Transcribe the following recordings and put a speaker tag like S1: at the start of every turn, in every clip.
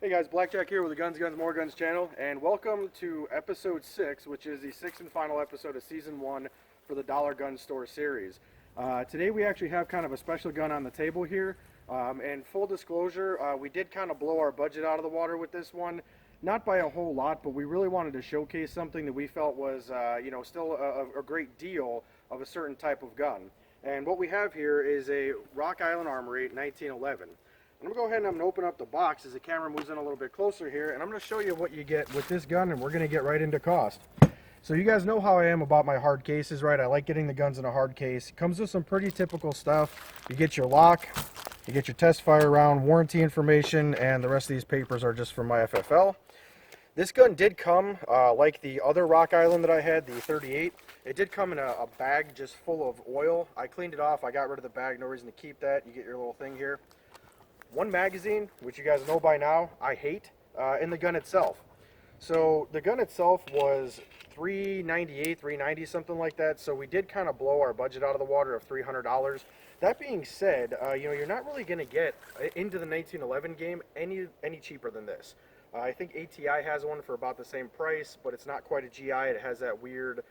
S1: Hey guys, Blackjack here with the Guns, More Guns channel, and welcome to episode 6, which is the 6th and final episode of season 1 for the Dollar Gun Store series. Today we actually have kind of a special gun on the table here, and full disclosure, we did kind of blow our budget out of the water with this one. Not by a whole lot, but we really wanted to showcase something that we felt was, still a great deal of a certain type of gun. And what we have here is a Rock Island Armory 1911. I'm going to go ahead and I'm going to open up the box as the camera moves in a little bit closer here, and I'm going to show you what you get with this gun, and we're going to get right into cost. So you guys know how I am about my hard cases, right? I like getting the guns in a hard case. It comes with some pretty typical stuff. You get your lock, you get your test fire round, warranty information, and the rest of these papers are just from my FFL. This gun did come, like the other Rock Island that I had, the 38, it did come in a bag just full of oil. I cleaned it off, I got rid of the bag, no reason to keep that. You get your little thing here. One magazine, which you guys know by now, I hate, in the gun itself. So the gun itself was $398, $390, something like that. So we did kind of blow our budget out of the water of $300. That being said, you're not really going to get into the 1911 game any cheaper than this. I think ATI has one for about the same price, but it's not quite a GI. It has that weird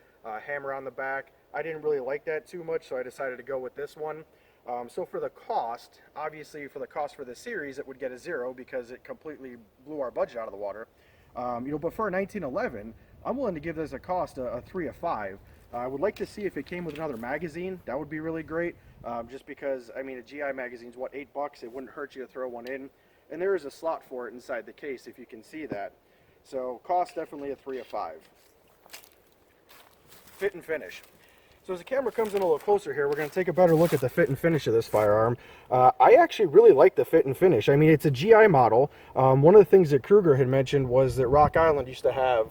S1: hammer on the back. I didn't really like that too much, so I decided to go with this one. So for the cost, obviously for the cost for the series, it would get a 0 because it completely blew our budget out of the water. But for a 1911, I'm willing to give this a cost a 3 of 5. I would like to see if it came with another magazine. That would be really great. Just because, I mean, a GI magazine's what, $8? It wouldn't hurt you to throw one in. And there is a slot for it inside the case, if you can see that. So cost definitely a 3 of 5. Fit and finish. So as the camera comes in a little closer here, we're going to take a better look at the fit and finish of this firearm. I actually really like the fit and finish. I mean, it's a GI model. One of the things that Kruger had mentioned was that Rock Island used to have...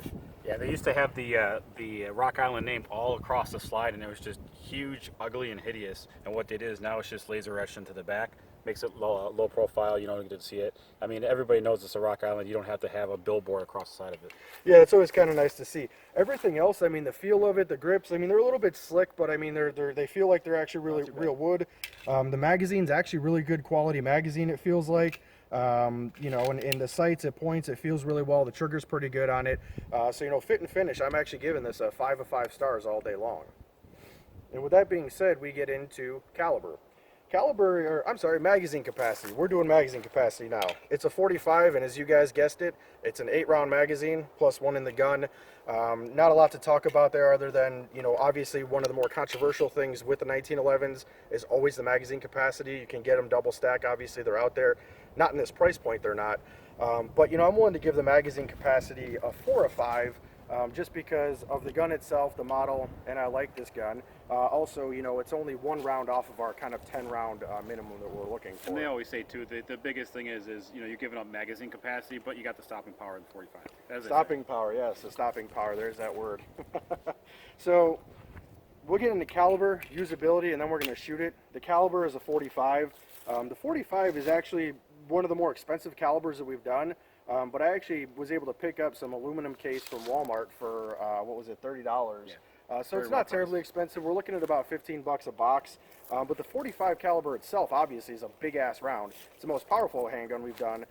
S2: Yeah, they used to have the Rock Island name all across the slide, and it was just huge, ugly, and hideous. And what they did is now it's just laser etched into the back. Makes it low profile, you don't get to see it. I mean, everybody knows it's a Rock Island. You don't have to have a billboard across the side of it.
S1: Yeah, it's always kind of nice to see. Everything else, I mean, the feel of it, the grips, I mean, they're a little bit slick, but I mean, they feel like they're actually really real wood. The magazine's actually really good quality magazine, it feels like. And in the sights, it points, it feels really well. The trigger's pretty good on it. Fit and finish, I'm actually giving this a 5 of 5 stars all day long. And with that being said, we get into caliber. Magazine capacity. We're doing magazine capacity now. It's a 45, and as you guys guessed it, it's an 8-round magazine plus one in the gun. Not a lot to talk about there other than, obviously one of the more controversial things with the 1911s is always the magazine capacity. You can get them double stack. Obviously, they're out there. Not in this price point, they're not. I'm willing to give the magazine capacity a 4 of 5. Just because of the gun itself, the model, and I like this gun. Also, it's only 1 round off of our kind of 10-round minimum that we're looking for.
S2: And they always say, too, the biggest thing is you're giving up magazine capacity, but you got the stopping power in the 45.
S1: Stopping power, yes, the stopping power, there's that word. So, we'll get into caliber, usability, and then we're going to shoot it. The caliber is a 45. The 45 is actually one of the more expensive calibers that we've done. But I actually was able to pick up some aluminum case from Walmart for, $30. Yeah. So it's not terribly expensive. We're looking at about $15 a box. But the 45 caliber itself, obviously, is a big-ass round. It's the most powerful handgun we've done.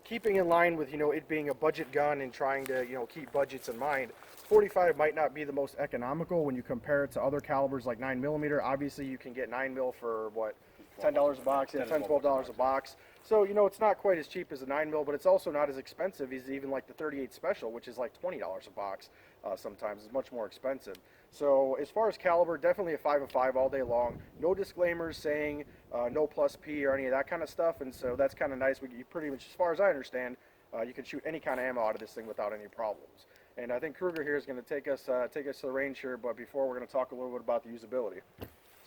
S1: Keeping in line with, it being a budget gun and trying to, keep budgets in mind, 45 might not be the most economical when you compare it to other calibers like 9mm. Obviously, you can get 9mm for, what, $10 a box, yeah, $10, $12 a box. So, it's not quite as cheap as a 9mm, but it's also not as expensive as even like the 38 Special, which is like $20 a box sometimes. It's much more expensive. So, as far as caliber, definitely a 5 of 5 all day long. No disclaimers saying no plus P or any of that kind of stuff, and so that's kind of nice. You pretty much, as far as I understand, you can shoot any kind of ammo out of this thing without any problems. And I think Kruger here is going to take us to the range here, but before we're going to talk a little bit about the usability.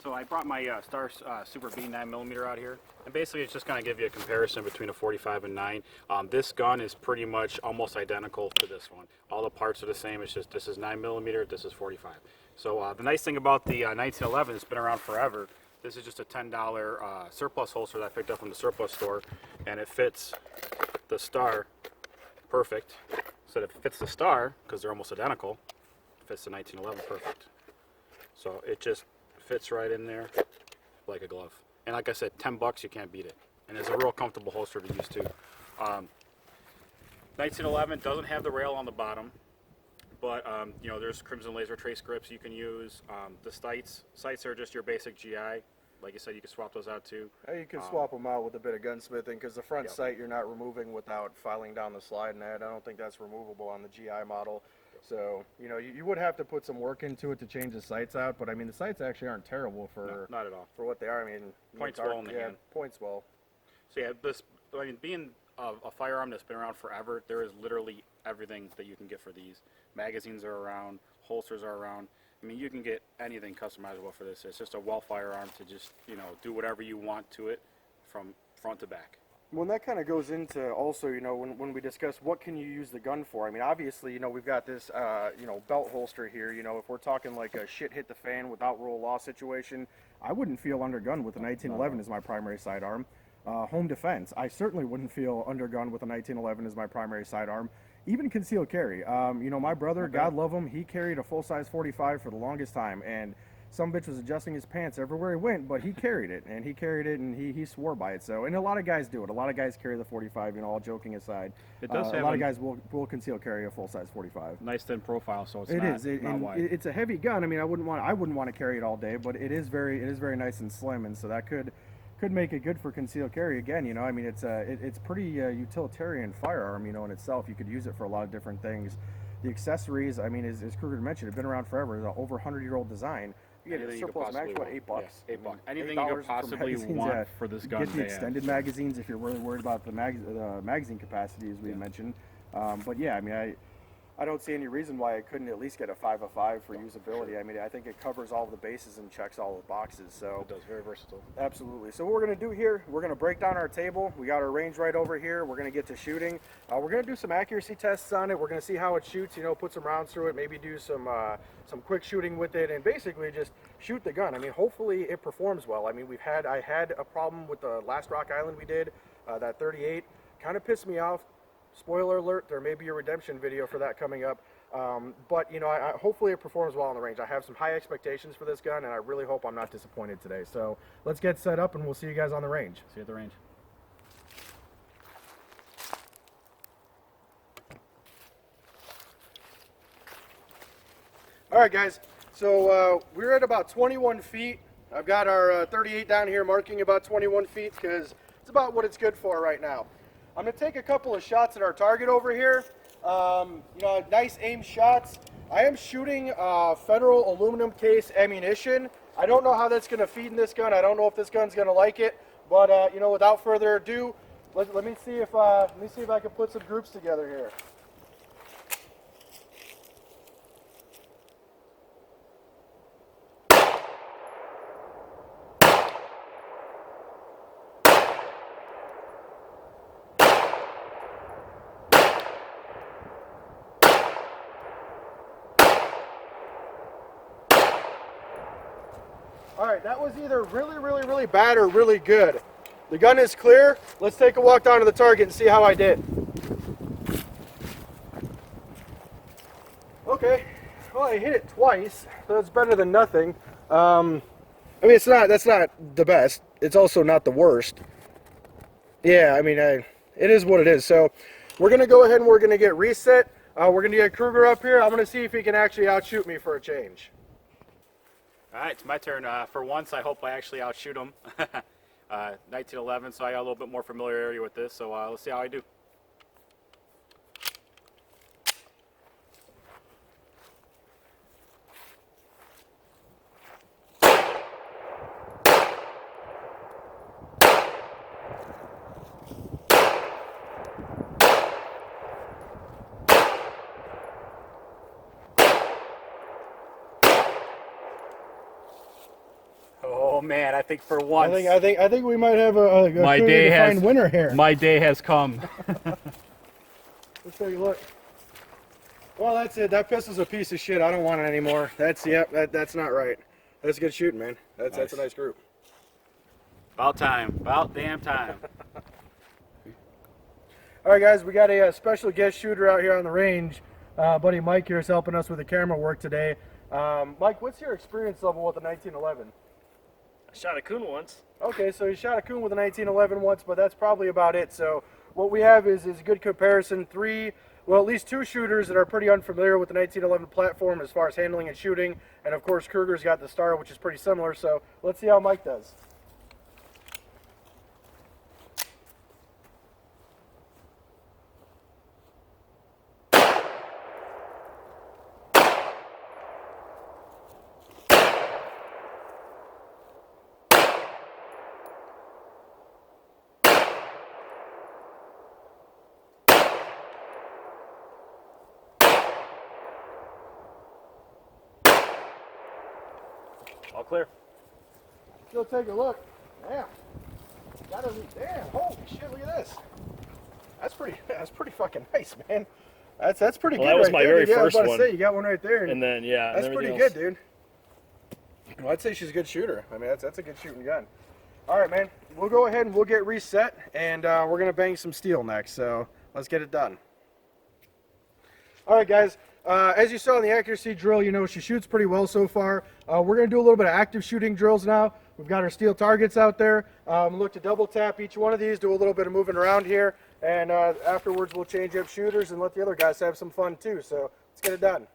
S2: So I brought my Star Super B 9mm out here, and basically it's just going to give you a comparison between a 45 and 9. This gun is pretty much almost identical to this one. All the parts are the same. It's just this is 9mm, this is 45. So the nice thing about the 1911, it's been around forever. This is just a $10 surplus holster that I picked up from the surplus store, and it fits the Star perfect. So it fits the Star, because they're almost identical, it fits the 1911 perfect. So it just fits right in there like a glove. And like I said, $10, you can't beat it. and it's a real comfortable holster to use too. 1911 doesn't have the rail on the bottom, but you know, there's crimson laser trace grips you can use. The sights are just your basic GI. Like you said, you can swap those out too.
S1: You can swap them out with a bit of gunsmithing, because the front sight you're not removing without filing down the slide net. I don't think that's removable on the GI model. So, you know, you would have to put some work into it to change the sights out, but I mean, the sights actually aren't terrible for
S2: not at all
S1: for what they are. I mean,
S2: points well in the hand.
S1: Points well.
S2: So yeah, I mean, being a firearm that's been around forever, there is literally everything that you can get for these. Magazines are around, holsters are around. I mean, you can get anything customizable for this. It's just a well firearm to just, you know, do whatever you want to it from front to back.
S1: Well, that kind of goes into also, you know, when we discuss what can you use the gun for. I mean, obviously, you know, we've got this, you know, belt holster here. You know, if we're talking like a shit hit the fan without rule of law situation, I wouldn't feel undergunned with a 1911 as my primary sidearm. Home defense, I certainly wouldn't feel undergunned with a 1911 as my primary sidearm. Even concealed carry. You know, my brother, God love him, he carried a full-size 45 for the longest time, and some bitch was adjusting his pants everywhere he went, but he carried it, and he swore by it. So, and a lot of guys do it. A lot of guys carry the 45, you know, all joking aside.
S2: It does have
S1: a lot of guys will conceal carry a full-size 45.
S2: Nice thin profile, so it's
S1: not wide. It's a heavy gun. I mean, I wouldn't want to carry it all day, but it is very nice and slim, and so that could make it good for concealed carry again. You know, I mean, it's pretty utilitarian firearm, you know, in itself. You could use it for a lot of different things. The accessories, I mean, as Kruger mentioned, have been around forever. It's an over 100-year-old design. You get a surplus mag, what, $8?
S2: Yeah, $8. Anything you could possibly want for this gun.
S1: Get the extended magazines if you're really worried about the magazine capacity, as we mentioned. But yeah, I mean, I don't see any reason why I couldn't at least get a 5 of 5 for usability. I mean, I think it covers all the bases and checks all the boxes. So
S2: it does, very versatile.
S1: Absolutely. So what we're going to do here, we're going to break down our table. We got our range right over here. We're going to get to shooting. We're going to do some accuracy tests on it. We're going to see how it shoots. You know, put some rounds through it. Maybe do some quick shooting with it, and basically just shoot the gun. I mean, hopefully it performs well. I mean, I had a problem with the last Rock Island we did. That 38 kind of pissed me off. Spoiler alert, there may be a redemption video for that coming up. But, you know, hopefully it performs well on the range. I have some high expectations for this gun, and I really hope I'm not disappointed today. So let's get set up, and we'll see you guys on the range.
S2: See you at the range.
S1: All right, guys. So we're at about 21 feet. I've got our 38 down here marking about 21 feet because it's about what it's good for right now. I'm going to take a couple of shots at our target over here. You know, nice aim shots. I am shooting federal aluminum case ammunition. I don't know how that's going to feed in this gun. I don't know if this gun's going to like it. But you know, without further ado, let me see if I can put some groups together here. All right, that was either really bad or really good. The gun is clear. Let's take a walk down to the target and see how I did. Okay, well, I hit it twice, so that's better than nothing. I mean, that's not the best. It's also not the worst. Yeah, I mean, it is what it is. So we're gonna go ahead and we're gonna get reset. We're gonna get Kruger up here. I'm gonna see if he can actually outshoot me for a change.
S2: All right, it's my turn. For once, I hope I actually outshoot him. 1911, so I got a little bit more familiarity with this, so let's see how I do. Oh man, I think for once,
S1: I think we might have a
S2: my day has
S1: winner here.
S2: My day has come.
S1: Let's take a look. Well, that's it. That pistol's a piece of shit. I don't want it anymore. That's not right. That's good shooting, man. That's a nice group.
S2: About time. About damn time.
S1: All right, guys, we got a special guest shooter out here on the range. Buddy Mike here is helping us with the camera work today. Mike, what's your experience level with the 1911?
S3: I shot a coon once.
S1: Okay, so he shot a coon with a 1911 once, but that's probably about it. So what we have is a good comparison. At least two shooters that are pretty unfamiliar with the 1911 platform as far as handling and shooting. And of course, Kruger's got the Star, which is pretty similar. So let's see how Mike does.
S2: All clear.
S1: Go take a look. Damn. Damn. Holy shit! Look at this. That's pretty fucking nice, man. That's pretty good.
S3: That was
S1: right
S3: my
S1: there,
S3: very
S1: dude.
S3: first
S1: I was about
S3: one.
S1: to say, you got one right there.
S3: And then yeah,
S1: that's
S3: and
S1: pretty
S3: everything
S1: good, dude. Well, I'd say she's a good shooter. I mean, that's a good shooting gun. All right, man. We'll go ahead and we'll get reset, and we're gonna bang some steel next. So let's get it done. All right, guys. As you saw in the accuracy drill, she shoots pretty well so far. We're going to do a little bit of active shooting drills now. We've got our steel targets out there. Look to double tap each one of these, do a little bit of moving around here, and afterwards we'll change up shooters and let the other guys have some fun too. So let's get it done.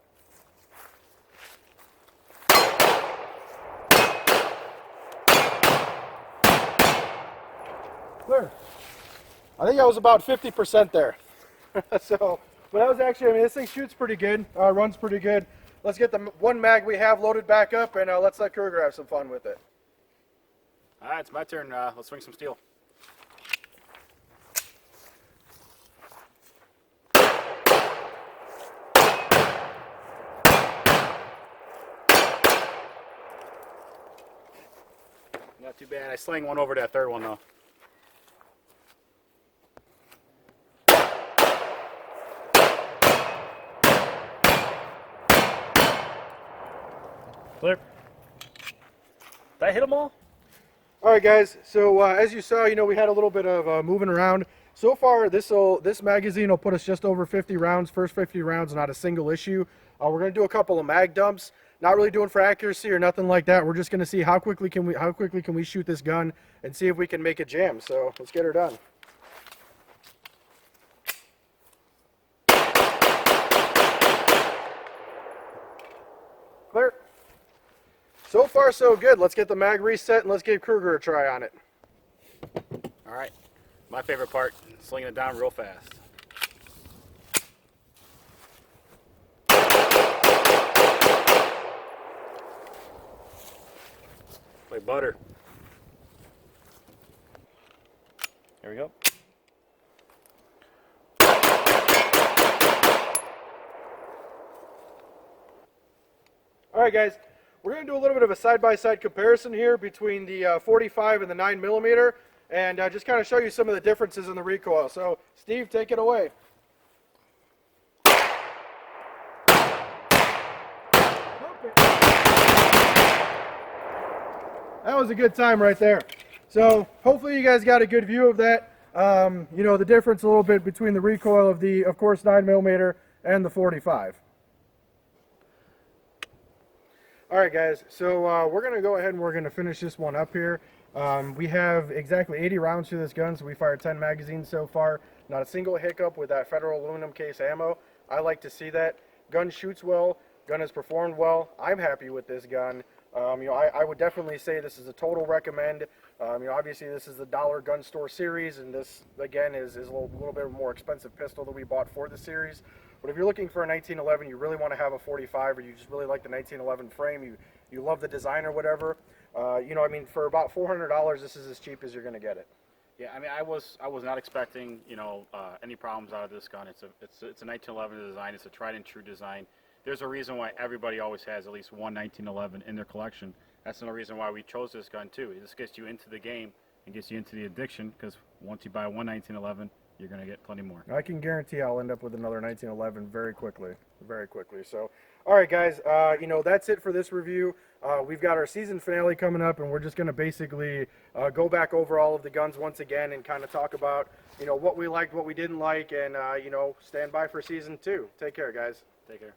S1: Clear. I think I was about 50% there. So. But that was actually, this thing shoots pretty good, runs pretty good. Let's get the one mag we have loaded back up, and let's let Kruger have some fun with it.
S2: All right, it's my turn. Let's swing some steel. Not too bad. I slang one over that third one, though.
S3: Clear. Did I hit them all?
S1: All right, guys. So as you saw, we had a little bit of moving around. So far, this magazine will put us just over 50 rounds. First 50 rounds, not a single issue. We're going to do a couple of mag dumps. Not really doing for accuracy or nothing like that. We're just going to see how quickly can we shoot this gun and see if we can make it jam. So let's get her done. Clear. So far, so good. Let's get the mag reset and let's give Kruger a try on it.
S2: All right. My favorite part, slinging it down real fast. Like butter.
S3: Here we go.
S1: All right, guys. We're going to do a little bit of a side-by-side comparison here between the 45 and the 9mm, and just kind of show you some of the differences in the recoil. So, Steve, take it away. That was a good time right there. So, hopefully you guys got a good view of that. The difference a little bit between the recoil of the, of course, 9mm and the 45. All right, guys, so we're going to go ahead and we're going to finish this one up here. We have exactly 80 rounds to this gun, so we fired 10 magazines so far. Not a single hiccup with that Federal aluminum case ammo. I like to see that. Gun shoots well. Gun has performed well. I'm happy with this gun. I would definitely say this is a total recommend. Obviously this is the Dollar Gun Store series, and this, again, is a little bit more expensive pistol that we bought for the series. But if you're looking for a 1911, you really want to have a 45, or you just really like the 1911 frame, you love the design or whatever, for about $400, this is as cheap as you're going to get it.
S2: Yeah, I mean, I was not expecting, any problems out of this gun. It's a 1911 design. It's a tried and true design. There's a reason why everybody always has at least one 1911 in their collection. That's another reason why we chose this gun too. This gets you into the game and gets you into the addiction, because once you buy one 1911, you're going to get plenty more.
S1: I can guarantee I'll end up with another 1911 very quickly. So, all right, guys, that's it for this review. We've got our season finale coming up, and we're just going to basically go back over all of the guns once again and kind of talk about, what we liked, what we didn't like, and, stand by for season 2. Take care, guys.
S2: Take care.